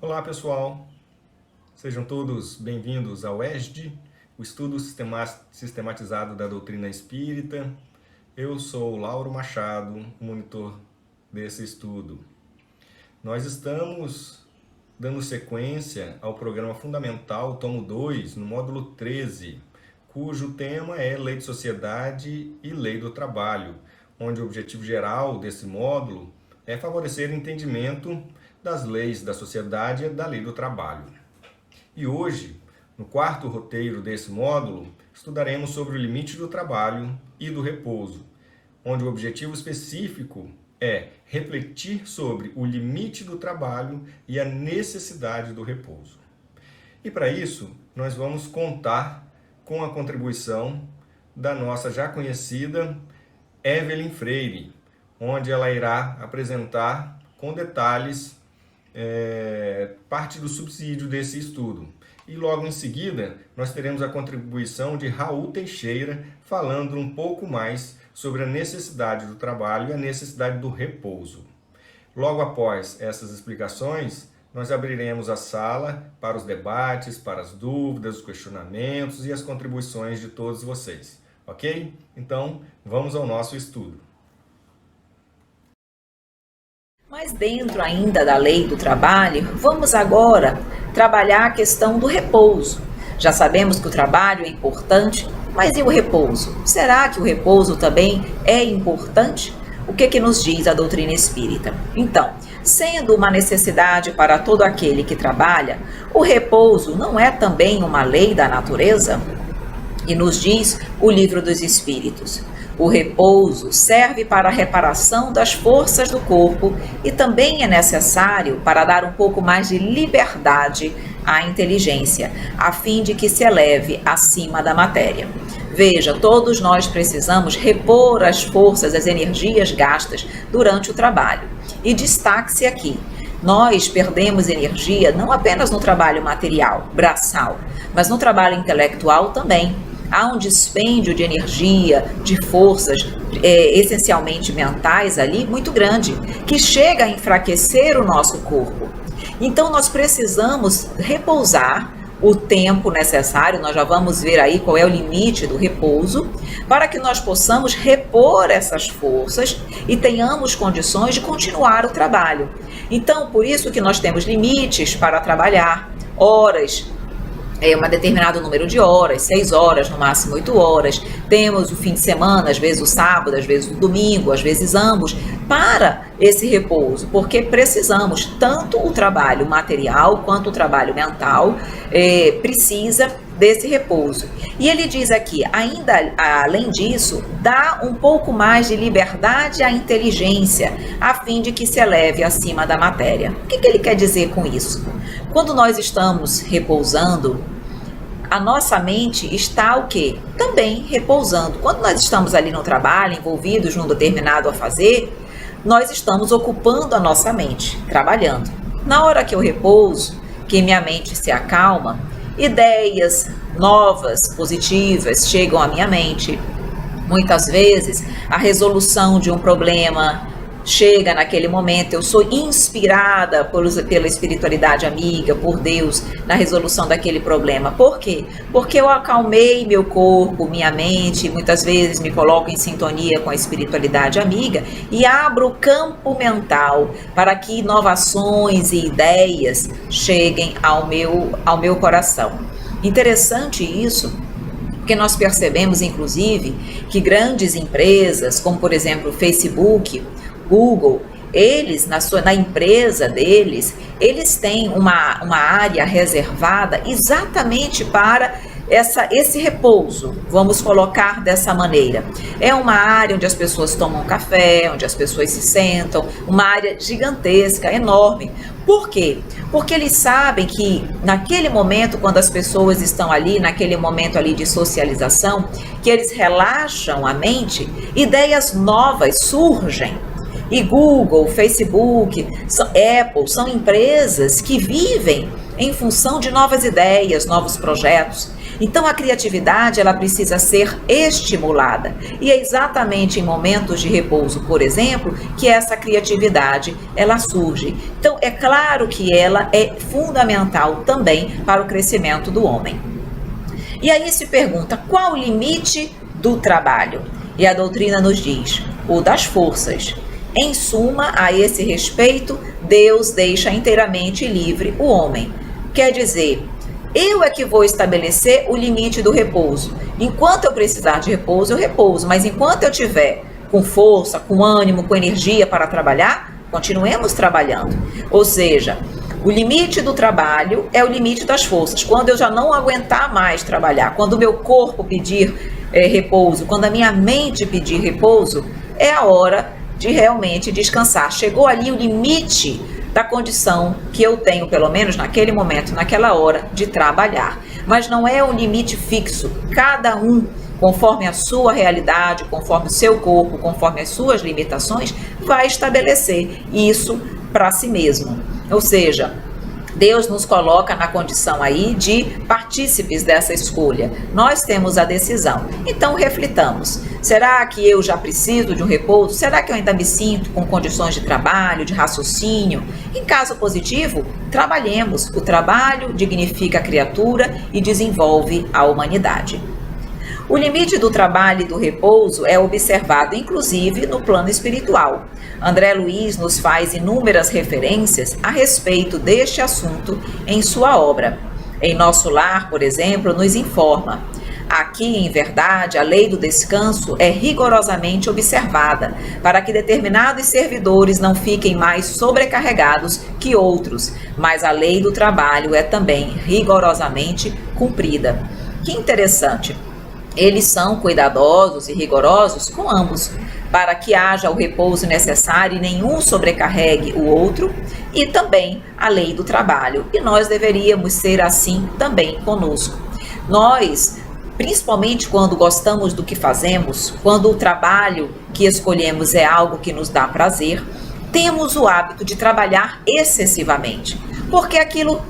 Olá pessoal, sejam todos bem-vindos ao ESD, o estudo sistematizado da doutrina espírita. Eu sou Lauro Machado, monitor desse estudo. Nós estamos dando sequência ao programa fundamental, tomo 2, no módulo 13, cujo tema é Lei de Sociedade e Lei do Trabalho, onde o objetivo geral desse módulo é favorecer o entendimento das leis da sociedade e da lei do trabalho. E hoje, no quarto roteiro desse módulo, estudaremos sobre o limite do trabalho e do repouso, onde o objetivo específico é refletir sobre o limite do trabalho e a necessidade do repouso. E para isso, nós vamos contar com a contribuição da nossa já conhecida Evelyn Freire, onde ela irá apresentar com detalhes parte do subsídio desse estudo. E logo em seguida, nós teremos a contribuição de Raul Teixeira, falando um pouco mais sobre a necessidade do trabalho e a necessidade do repouso. Logo após essas explicações, nós abriremos a sala para os debates, para as dúvidas, os questionamentos e as contribuições de todos vocês. Ok? Então, vamos ao nosso estudo. Mas dentro ainda da lei do trabalho, vamos agora trabalhar a questão do repouso. Já sabemos que o trabalho é importante, mas e o repouso? Será que o repouso também é importante? O que nos diz a doutrina espírita? Então, sendo uma necessidade para todo aquele que trabalha, o repouso não é também uma lei da natureza? E nos diz o Livro dos Espíritos: o repouso serve para a reparação das forças do corpo e também é necessário para dar um pouco mais de liberdade à inteligência, a fim de que se eleve acima da matéria. Veja, todos nós precisamos repor as forças, as energias gastas durante o trabalho. E destaque-se aqui: nós perdemos energia não apenas no trabalho material, braçal, mas no trabalho intelectual também. Há um dispêndio de energia, de forças essencialmente mentais ali muito grande, que chega a enfraquecer o nosso corpo. Então nós precisamos repousar o tempo necessário, nós já vamos ver aí qual é o limite do repouso, para que nós possamos repor essas forças e tenhamos condições de continuar o trabalho. Então, por isso que nós temos limites para trabalhar, horas, um determinado número de horas, 6 horas, no máximo 8 horas. Temos o fim de semana, às vezes o sábado, às vezes o domingo, às vezes ambos, para esse repouso, porque precisamos, tanto o trabalho material quanto o trabalho mental precisa desse repouso. E ele diz aqui, ainda além disso, dá um pouco mais de liberdade à inteligência, a fim de que se eleve acima da matéria. O que ele quer dizer com isso? Quando nós estamos repousando, a nossa mente está o quê? Também repousando. Quando nós estamos ali no trabalho, envolvidos num determinado a fazer, nós estamos ocupando a nossa mente, trabalhando. Na hora que eu repouso, que minha mente se acalma, ideias novas, positivas, chegam à minha mente. Muitas vezes, a resolução de um problema chega naquele momento, eu sou inspirada pela espiritualidade amiga, por Deus, na resolução daquele problema. Por quê? Porque eu acalmei meu corpo, minha mente, muitas vezes me coloco em sintonia com a espiritualidade amiga e abro o campo mental para que inovações e ideias cheguem ao meu coração. Interessante isso, porque nós percebemos, inclusive, que grandes empresas, como por exemplo o Facebook, Google, eles, na empresa deles, eles têm uma área reservada exatamente para esse repouso, vamos colocar dessa maneira. É uma área onde as pessoas tomam café, onde as pessoas se sentam, uma área gigantesca, enorme. Por quê? Porque eles sabem que naquele momento, quando as pessoas estão ali, naquele momento ali de socialização, que eles relaxam a mente, ideias novas surgem. E Google, Facebook, Apple são empresas que vivem em função de novas ideias, novos projetos. Então a criatividade ela precisa ser estimulada e é exatamente em momentos de repouso, por exemplo, que essa criatividade ela surge. Então é claro que ela é fundamental também para o crescimento do homem. E aí se pergunta, qual o limite do trabalho? E a doutrina nos diz, o das forças. Em suma, a esse respeito, Deus deixa inteiramente livre o homem. Quer dizer, eu é que vou estabelecer o limite do repouso. Enquanto eu precisar de repouso, eu repouso. Mas enquanto eu tiver com força, com ânimo, com energia para trabalhar, continuemos trabalhando. Ou seja, o limite do trabalho é o limite das forças. Quando eu já não aguentar mais trabalhar, quando o meu corpo pedir repouso, quando a minha mente pedir repouso, é a hora de realmente descansar. Chegou ali o limite da condição que eu tenho, pelo menos naquele momento, naquela hora, de trabalhar. Mas não é um limite fixo. Cada um, conforme a sua realidade, conforme o seu corpo, conforme as suas limitações, vai estabelecer isso para si mesmo. Ou seja, Deus nos coloca na condição aí de partícipes dessa escolha. Nós temos a decisão. Então reflitamos. Será que eu já preciso de um repouso? Será que eu ainda me sinto com condições de trabalho, de raciocínio? Em caso positivo, trabalhemos. O trabalho dignifica a criatura e desenvolve a humanidade. O limite do trabalho e do repouso é observado, inclusive, no plano espiritual. André Luiz nos faz inúmeras referências a respeito deste assunto em sua obra. Em Nosso Lar, por exemplo, nos informa: aqui, em verdade, a lei do descanso é rigorosamente observada, para que determinados servidores não fiquem mais sobrecarregados que outros, mas a lei do trabalho é também rigorosamente cumprida. Que interessante! Eles são cuidadosos e rigorosos com ambos, para que haja o repouso necessário e nenhum sobrecarregue o outro, e também a lei do trabalho. E nós deveríamos ser assim também conosco. Nós, principalmente quando gostamos do que fazemos, quando o trabalho que escolhemos é algo que nos dá prazer, temos o hábito de trabalhar excessivamente, porque aquilo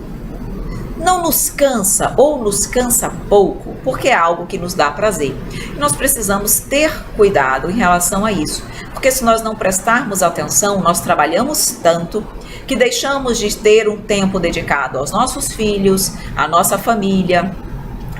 não nos cansa ou nos cansa pouco, porque é algo que nos dá prazer. E nós precisamos ter cuidado em relação a isso, porque se nós não prestarmos atenção, nós trabalhamos tanto que deixamos de ter um tempo dedicado aos nossos filhos, à nossa família,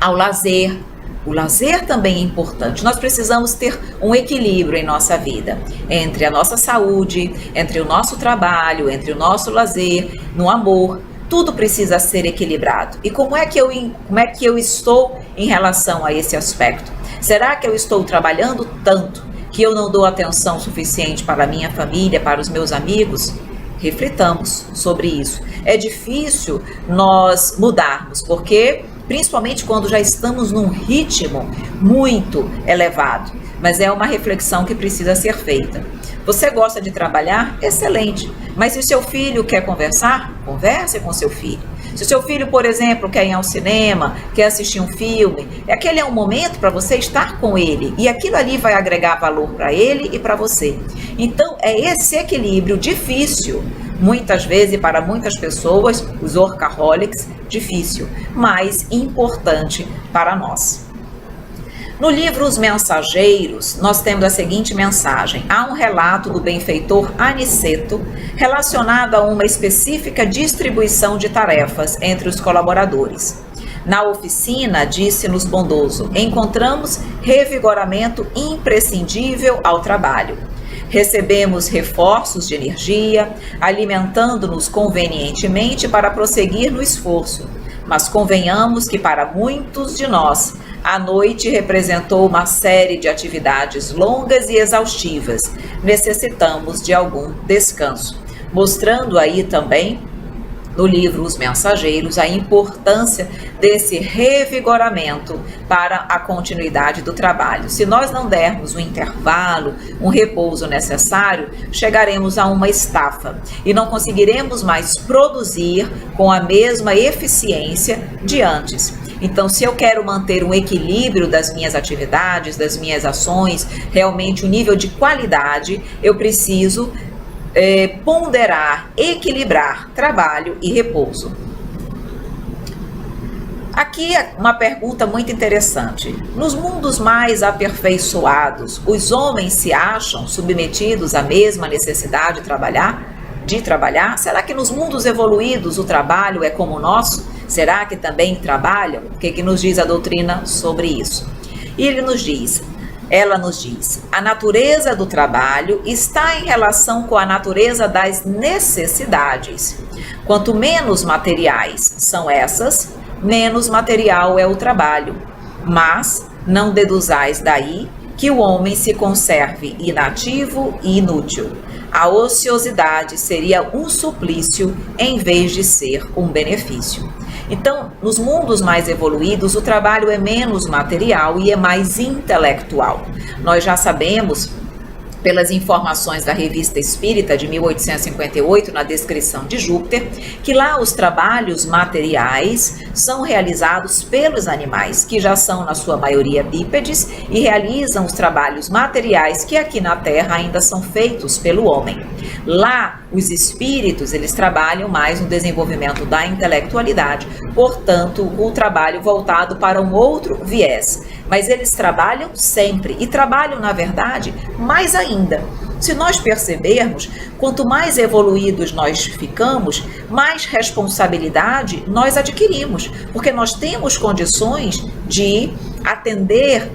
ao lazer. O lazer também é importante. Nós precisamos ter um equilíbrio em nossa vida, entre a nossa saúde, entre o nosso trabalho, entre o nosso lazer, no amor. Tudo precisa ser equilibrado. E como é que eu estou em relação a esse aspecto? Será que eu estou trabalhando tanto que eu não dou atenção suficiente para a minha família, para os meus amigos? Reflitamos sobre isso. É difícil nós mudarmos, porque principalmente quando já estamos num ritmo muito elevado, mas é uma reflexão que precisa ser feita. Você gosta de trabalhar? Excelente. Mas se o seu filho quer conversar, converse com seu filho. Se o seu filho, por exemplo, quer ir ao cinema, quer assistir um filme, aquele é um momento para você estar com ele. E aquilo ali vai agregar valor para ele e para você. Então, é esse equilíbrio difícil, muitas vezes para muitas pessoas, os workaholics, difícil, mas importante para nós. No livro Os Mensageiros, nós temos a seguinte mensagem. Há um relato do benfeitor Aniceto relacionado a uma específica distribuição de tarefas entre os colaboradores. Na oficina, disse-nos bondoso, encontramos revigoramento imprescindível ao trabalho. Recebemos reforços de energia, alimentando-nos convenientemente para prosseguir no esforço. Mas convenhamos que para muitos de nós, a noite representou uma série de atividades longas e exaustivas. Necessitamos de algum descanso. Mostrando aí também, no livro Os Mensageiros, a importância desse revigoramento para a continuidade do trabalho. Se nós não dermos um intervalo, um repouso necessário, chegaremos a uma estafa e não conseguiremos mais produzir com a mesma eficiência de antes. Então, se eu quero manter um equilíbrio das minhas atividades, das minhas ações, realmente um nível de qualidade, eu preciso ponderar, equilibrar trabalho e repouso. Aqui uma pergunta muito interessante. Nos mundos mais aperfeiçoados, os homens se acham submetidos à mesma necessidade de trabalhar? Será que nos mundos evoluídos o trabalho é como o nosso? Será que também trabalham? O que nos diz a doutrina sobre isso? E ela nos diz, a natureza do trabalho está em relação com a natureza das necessidades. Quanto menos materiais são essas, menos material é o trabalho. Mas não deduzais daí que o homem se conserve inativo e inútil. A ociosidade seria um suplício em vez de ser um benefício. Então, nos mundos mais evoluídos, o trabalho é menos material e é mais intelectual. Nós já sabemos, pelas informações da Revista Espírita de 1858, na descrição de Júpiter, que lá os trabalhos materiais são realizados pelos animais, que já são na sua maioria bípedes, e realizam os trabalhos materiais que aqui na Terra ainda são feitos pelo homem. Lá, os espíritos, eles trabalham mais no desenvolvimento da intelectualidade, portanto, o trabalho voltado para um outro viés. Mas eles trabalham sempre e trabalham, na verdade, mais ainda. Se nós percebermos, quanto mais evoluídos nós ficamos, mais responsabilidade nós adquirimos, porque nós temos condições de atender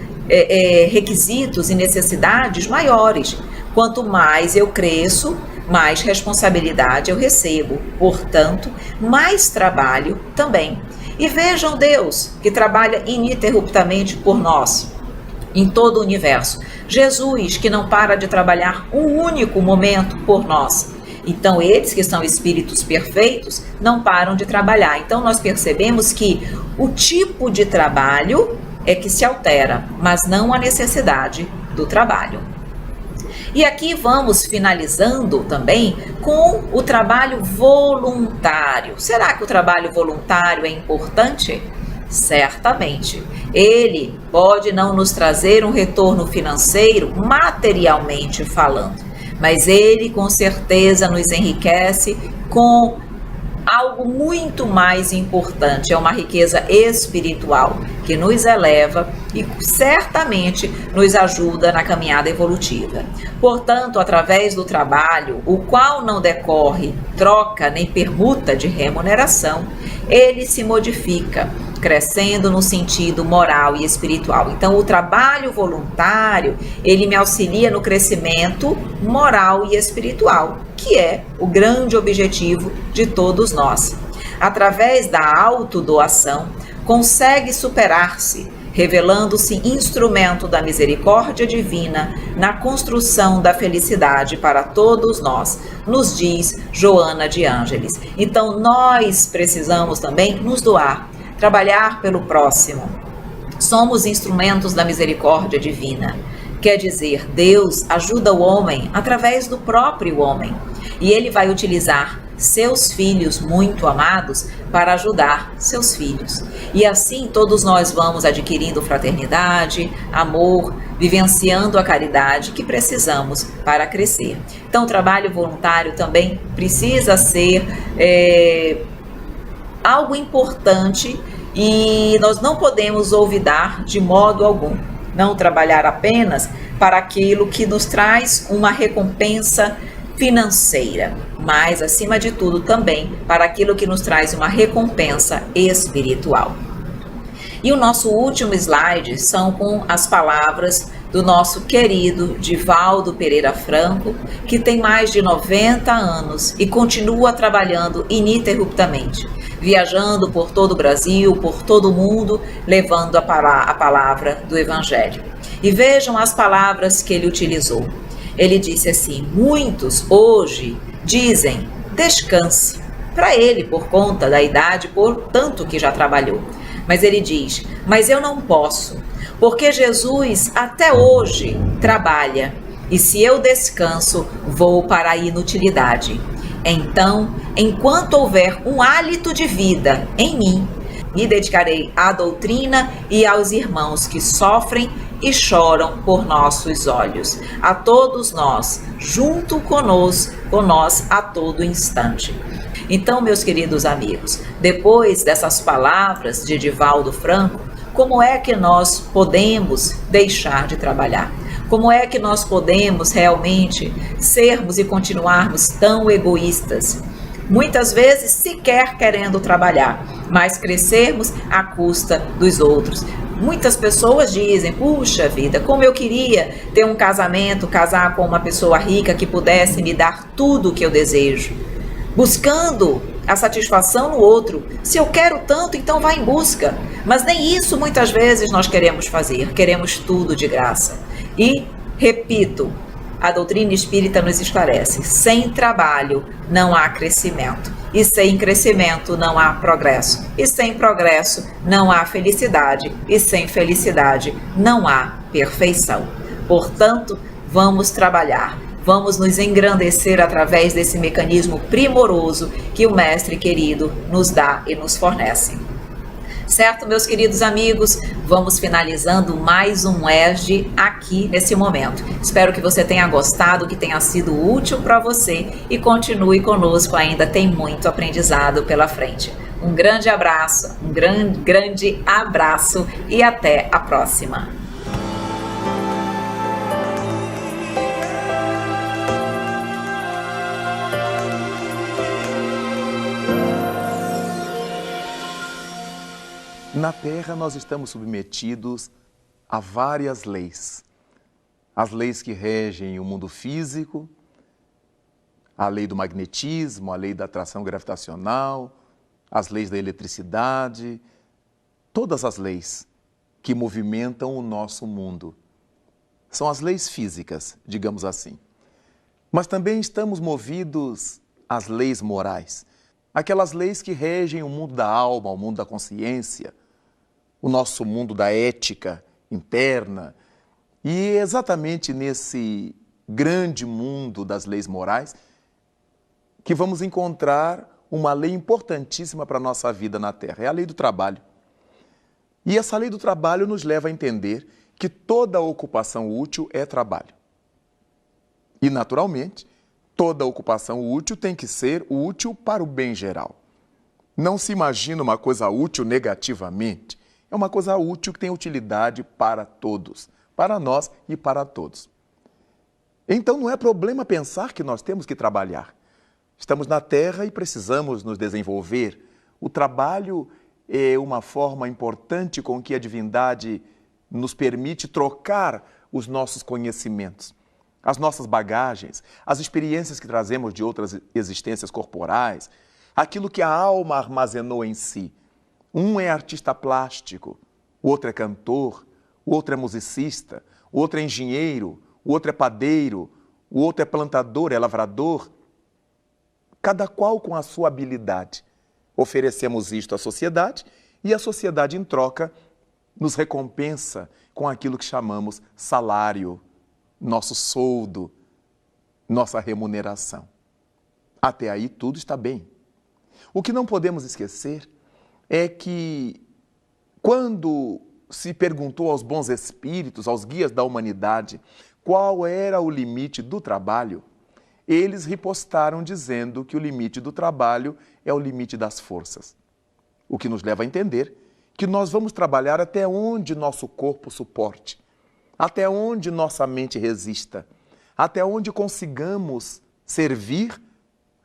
requisitos e necessidades maiores. Quanto mais eu cresço, mais responsabilidade eu recebo, portanto, mais trabalho também. E vejam Deus, que trabalha ininterruptamente por nós, em todo o universo. Jesus, que não para de trabalhar um único momento por nós. Então, eles que são espíritos perfeitos, não param de trabalhar. Então, nós percebemos que o tipo de trabalho é que se altera, mas não a necessidade do trabalho. E aqui vamos finalizando também com o trabalho voluntário. Será que o trabalho voluntário é importante? Certamente. Ele pode não nos trazer um retorno financeiro, materialmente falando, mas ele com certeza nos enriquece com algo muito mais importante, é uma riqueza espiritual que nos eleva e certamente nos ajuda na caminhada evolutiva. Portanto, através do trabalho, o qual não decorre troca nem permuta de remuneração, ele se modifica, crescendo no sentido moral e espiritual. Então, o trabalho voluntário, ele me auxilia no crescimento moral e espiritual, que é o grande objetivo de todos nós. Através da autodoação, consegue superar-se, revelando-se instrumento da misericórdia divina na construção da felicidade para todos nós, nos diz Joana de Ângeles. Então, nós precisamos também nos doar, trabalhar pelo próximo. Somos instrumentos da misericórdia divina. Quer dizer, Deus ajuda o homem através do próprio homem. E ele vai utilizar seus filhos muito amados para ajudar seus filhos. E assim todos nós vamos adquirindo fraternidade, amor, vivenciando a caridade que precisamos para crescer. Então o trabalho voluntário também precisa ser algo importante e nós não podemos olvidar de modo algum. Não trabalhar apenas para aquilo que nos traz uma recompensa financeira, mas acima de tudo também para aquilo que nos traz uma recompensa espiritual. E o nosso último slide são com as palavras do nosso querido Divaldo Pereira Franco, que tem mais de 90 anos e continua trabalhando ininterruptamente, viajando por todo o Brasil, por todo o mundo, levando a palavra do Evangelho. E vejam as palavras que ele utilizou. Ele disse assim: muitos hoje dizem descanse, para ele por conta da idade, por tanto que já trabalhou. Mas ele diz, mas eu não posso, porque Jesus até hoje trabalha, e se eu descanso, vou para a inutilidade. Então, enquanto houver um hálito de vida em mim, me dedicarei à doutrina e aos irmãos que sofrem e choram por nossos olhos, a todos nós, junto conosco, a todo instante. Então, meus queridos amigos, depois dessas palavras de Divaldo Franco, como é que nós podemos deixar de trabalhar? Como é que nós podemos realmente sermos e continuarmos tão egoístas? Muitas vezes sequer querendo trabalhar, mas crescermos à custa dos outros. Muitas pessoas dizem, puxa vida, como eu queria ter um casamento, casar com uma pessoa rica que pudesse me dar tudo o que eu desejo. Buscando a satisfação no outro. Se eu quero tanto, então vá em busca. Mas nem isso muitas vezes nós queremos fazer, queremos tudo de graça. E, repito, a doutrina espírita nos esclarece, sem trabalho não há crescimento, e sem crescimento não há progresso, e sem progresso não há felicidade, e sem felicidade não há perfeição. Portanto, vamos trabalhar, vamos nos engrandecer através desse mecanismo primoroso que o Mestre querido nos dá e nos fornece. Certo, meus queridos amigos? Vamos finalizando mais um ESD aqui nesse momento. Espero que você tenha gostado, que tenha sido útil para você e continue conosco, ainda tem muito aprendizado pela frente. Um grande abraço, um grande abraço e até a próxima. Na Terra, nós estamos submetidos a várias leis. As leis que regem o mundo físico, a lei do magnetismo, a lei da atração gravitacional, as leis da eletricidade, todas as leis que movimentam o nosso mundo. São as leis físicas, digamos assim. Mas também estamos movidos às leis morais, aquelas leis que regem o mundo da alma, o mundo da consciência, o nosso mundo da ética interna. E exatamente nesse grande mundo das leis morais que vamos encontrar uma lei importantíssima para a nossa vida na Terra, é a lei do trabalho. E essa lei do trabalho nos leva a entender que toda ocupação útil é trabalho. E, naturalmente, toda ocupação útil tem que ser útil para o bem geral. Não se imagina uma coisa útil negativamente. É uma coisa útil que tem utilidade para todos, para nós e para todos. Então não é problema pensar que nós temos que trabalhar. Estamos na Terra e precisamos nos desenvolver. O trabalho é uma forma importante com que a divindade nos permite trocar os nossos conhecimentos, as nossas bagagens, as experiências que trazemos de outras existências corporais, aquilo que a alma armazenou em si. Um é artista plástico, o outro é cantor, o outro é musicista, o outro é engenheiro, o outro é padeiro, o outro é plantador, é lavrador. Cada qual com a sua habilidade. Oferecemos isto à sociedade e a sociedade, em troca, nos recompensa com aquilo que chamamos salário, nosso soldo, nossa remuneração. Até aí tudo está bem. O que não podemos esquecer é que, quando se perguntou aos bons espíritos, aos guias da humanidade, qual era o limite do trabalho, eles ripostaram dizendo que o limite do trabalho é o limite das forças. O que nos leva a entender que nós vamos trabalhar até onde nosso corpo suporte, até onde nossa mente resista, até onde consigamos servir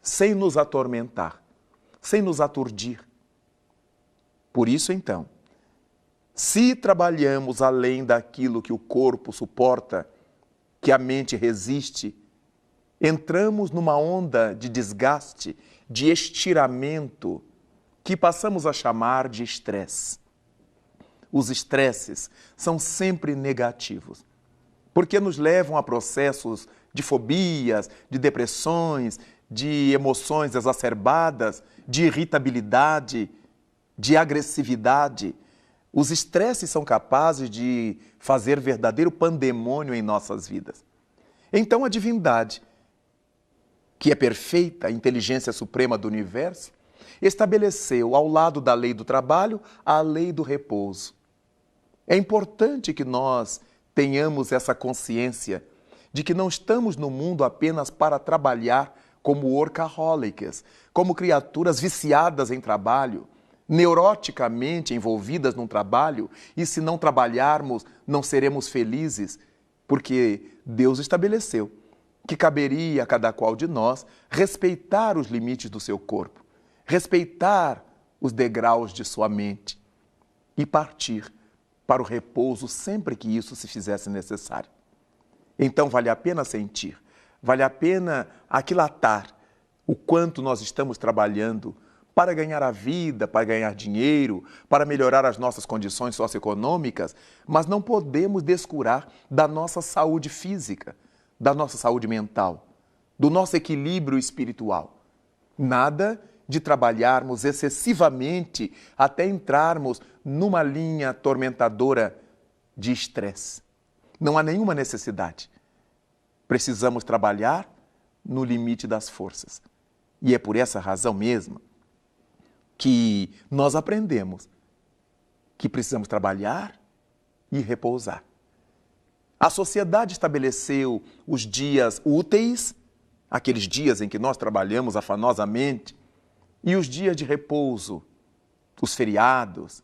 sem nos atormentar, sem nos aturdir. Por isso, então, se trabalhamos além daquilo que o corpo suporta, que a mente resiste, entramos numa onda de desgaste, de estiramento, que passamos a chamar de estresse. Os estresses são sempre negativos, porque nos levam a processos de fobias, de depressões, de emoções exacerbadas, de irritabilidade, de agressividade. Os estresses são capazes de fazer verdadeiro pandemônio em nossas vidas. Então a divindade, que é perfeita, a inteligência suprema do universo, estabeleceu ao lado da lei do trabalho a lei do repouso. É importante que nós tenhamos essa consciência de que não estamos no mundo apenas para trabalhar como workaholics, como criaturas viciadas em trabalho, neuroticamente envolvidas num trabalho, e se não trabalharmos, não seremos felizes, porque Deus estabeleceu que caberia a cada qual de nós respeitar os limites do seu corpo, respeitar os degraus de sua mente e partir para o repouso sempre que isso se fizesse necessário. Então vale a pena sentir, vale a pena aquilatar o quanto nós estamos trabalhando para ganhar a vida, para ganhar dinheiro, para melhorar as nossas condições socioeconômicas, mas não podemos descurar da nossa saúde física, da nossa saúde mental, do nosso equilíbrio espiritual. Nada de trabalharmos excessivamente até entrarmos numa linha atormentadora de estresse. Não há nenhuma necessidade. Precisamos trabalhar no limite das forças. E é por essa razão mesmo que nós aprendemos que precisamos trabalhar e repousar. A sociedade estabeleceu os dias úteis, aqueles dias em que nós trabalhamos afanosamente, e os dias de repouso, os feriados,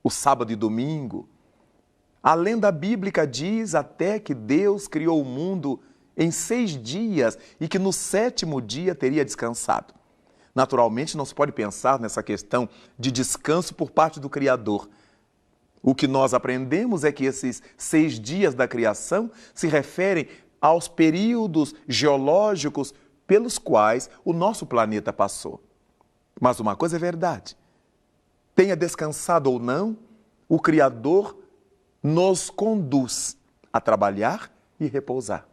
o sábado e domingo. A lenda bíblica diz até que Deus criou o mundo em 6 dias e que no 7º dia teria descansado. Naturalmente, não se pode pensar nessa questão de descanso por parte do Criador. O que nós aprendemos é que esses 6 dias da criação se referem aos períodos geológicos pelos quais o nosso planeta passou. Mas uma coisa é verdade. Tenha descansado ou não, o Criador nos conduz a trabalhar e repousar.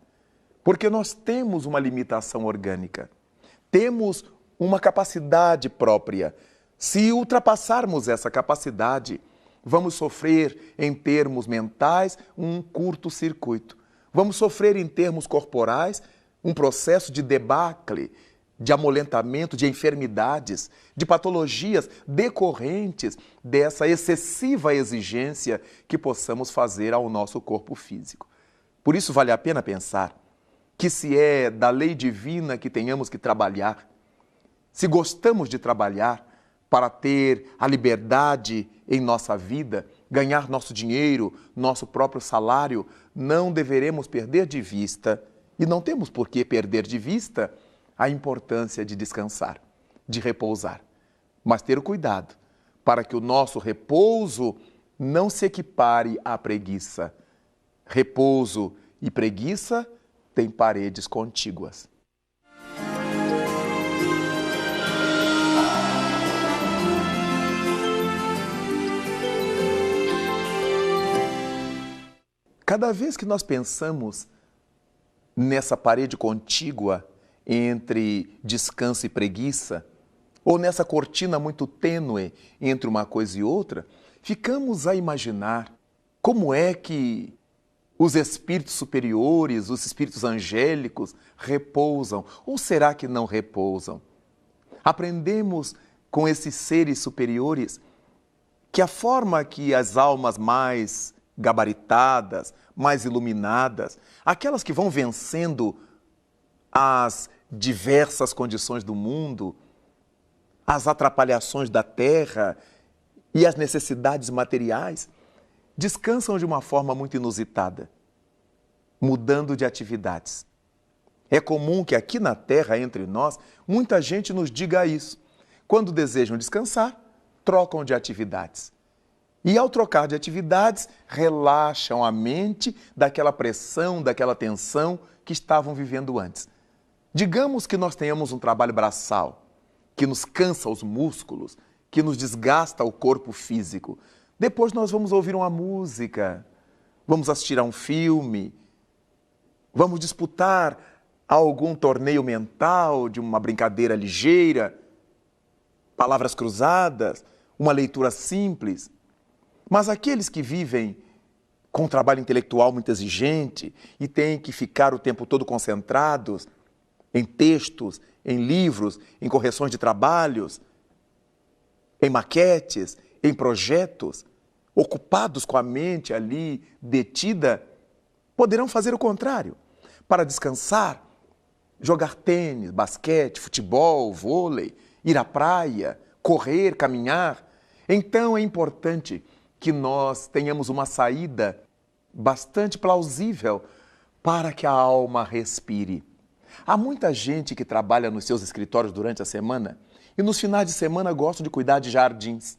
Porque nós temos uma limitação orgânica. Temos uma capacidade própria. Se ultrapassarmos essa capacidade, vamos sofrer em termos mentais um curto-circuito. Vamos sofrer em termos corporais um processo de debacle, de amolentamento, de enfermidades, de patologias decorrentes dessa excessiva exigência que possamos fazer ao nosso corpo físico. Por isso vale a pena pensar que se é da lei divina que tenhamos que trabalhar, se gostamos de trabalhar para ter a liberdade em nossa vida, ganhar nosso dinheiro, nosso próprio salário, não deveremos perder de vista, e não temos por que perder de vista, a importância de descansar, de repousar. Mas ter o cuidado para que o nosso repouso não se equipare à preguiça. Repouso e preguiça têm paredes contíguas. Cada vez que nós pensamos nessa parede contígua entre descanso e preguiça, ou nessa cortina muito tênue entre uma coisa e outra, ficamos a imaginar como é que os espíritos superiores, os espíritos angélicos repousam, ou será que não repousam? Aprendemos com esses seres superiores que a forma que as almas mais gabaritadas, mais iluminadas, aquelas que vão vencendo as diversas condições do mundo, as atrapalhações da terra e as necessidades materiais, descansam de uma forma muito inusitada, mudando de atividades. É comum que aqui na terra, entre nós, muita gente nos diga isso. Quando desejam descansar, trocam de atividades. E ao trocar de atividades, relaxam a mente daquela pressão, daquela tensão que estavam vivendo antes. Digamos que nós tenhamos um trabalho braçal, que nos cansa os músculos, que nos desgasta o corpo físico. Depois nós vamos ouvir uma música, vamos assistir a um filme, vamos disputar algum torneio mental de uma brincadeira ligeira, palavras cruzadas, uma leitura simples. Mas aqueles que vivem com um trabalho intelectual muito exigente e têm que ficar o tempo todo concentrados em textos, em livros, em correções de trabalhos, em maquetes, em projetos, ocupados com a mente ali detida, poderão fazer o contrário. Para descansar, jogar tênis, basquete, futebol, vôlei, ir à praia, correr, caminhar. Então é importante que nós tenhamos uma saída bastante plausível para que a alma respire. Há muita gente que trabalha nos seus escritórios durante a semana e nos finais de semana gostam de cuidar de jardins.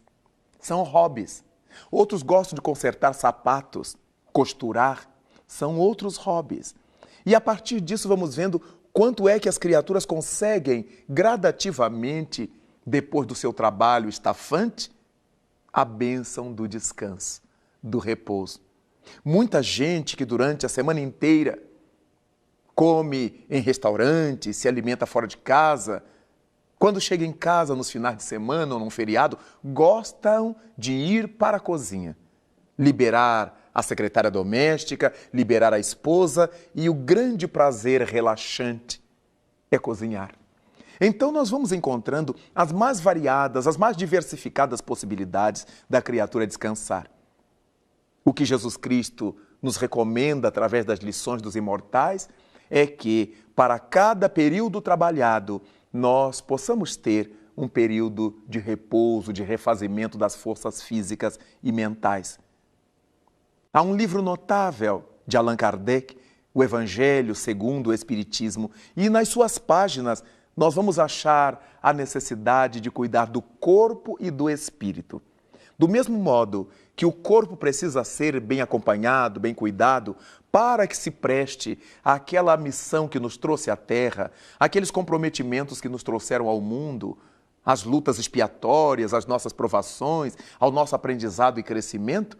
São hobbies. Outros gostam de consertar sapatos, costurar. São outros hobbies. E a partir disso vamos vendo quanto é que as criaturas conseguem gradativamente, depois do seu trabalho estafante, a bênção do descanso, do repouso. Muita gente que durante a semana inteira come em restaurante, se alimenta fora de casa, quando chega em casa nos finais de semana ou num feriado, gostam de ir para a cozinha, liberar a secretária doméstica, liberar a esposa, e o grande prazer relaxante é cozinhar. Então nós vamos encontrando as mais variadas, as mais diversificadas possibilidades da criatura descansar. O que Jesus Cristo nos recomenda através das lições dos imortais é que, para cada período trabalhado, nós possamos ter um período de repouso, de refazimento das forças físicas e mentais. Há um livro notável de Allan Kardec, O Evangelho segundo o Espiritismo, e nas suas páginas nós vamos achar a necessidade de cuidar do corpo e do espírito. Do mesmo modo que o corpo precisa ser bem acompanhado, bem cuidado, para que se preste àquela missão que nos trouxe à Terra, aqueles comprometimentos que nos trouxeram ao mundo, as lutas expiatórias, as nossas provações, ao nosso aprendizado e crescimento,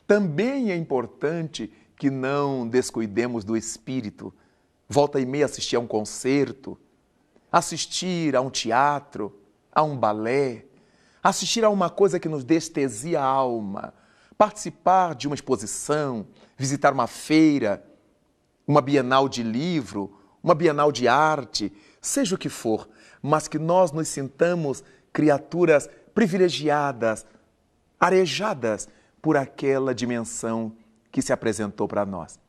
também é importante que não descuidemos do espírito. Volta e meia assistir a um concerto, assistir a um teatro, a um balé, assistir a uma coisa que nos destesia a alma, participar de uma exposição, visitar uma feira, uma bienal de livro, uma bienal de arte, seja o que for, mas que nós nos sintamos criaturas privilegiadas, arejadas por aquela dimensão que se apresentou para nós.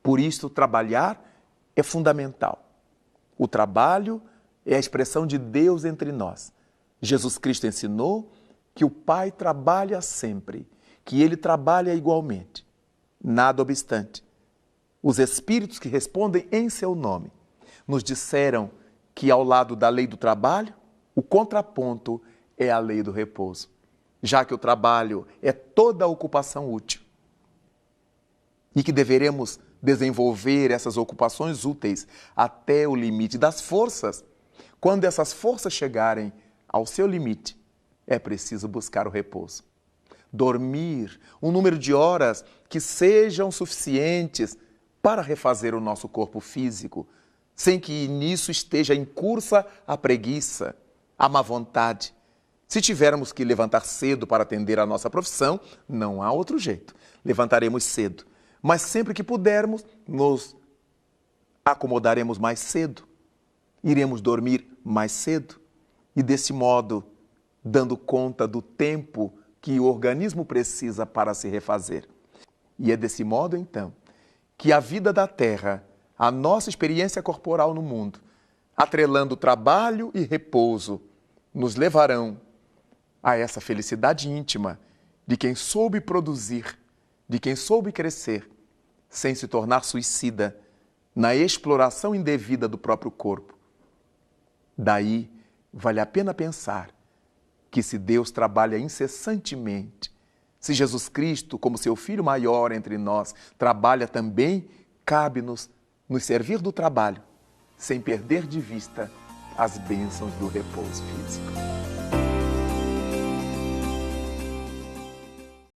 Por isso, trabalhar é fundamental. O trabalho é a expressão de Deus entre nós. Jesus Cristo ensinou que o Pai trabalha sempre, que Ele trabalha igualmente. Nada obstante, os espíritos que respondem em seu nome nos disseram que, ao lado da lei do trabalho, o contraponto é a lei do repouso, já que o trabalho é toda a ocupação útil e que deveremos desenvolver essas ocupações úteis até o limite das forças. Quando essas forças chegarem ao seu limite, é preciso buscar o repouso. Dormir um número de horas que sejam suficientes para refazer o nosso corpo físico, sem que nisso esteja em cursa a preguiça, a má vontade. Se tivermos que levantar cedo para atender a nossa profissão, não há outro jeito. Levantaremos cedo. Mas sempre que pudermos, nos acomodaremos mais cedo. Iremos dormir mais cedo. E desse modo, dando conta do tempo que o organismo precisa para se refazer. E é desse modo, então, que a vida da Terra, a nossa experiência corporal no mundo, atrelando trabalho e repouso, nos levarão a essa felicidade íntima de quem soube produzir, de quem soube crescer, sem se tornar suicida na exploração indevida do próprio corpo. Daí, vale a pena pensar que se Deus trabalha incessantemente, se Jesus Cristo, como seu Filho maior entre nós, trabalha também, cabe-nos nos servir do trabalho, sem perder de vista as bênçãos do repouso físico.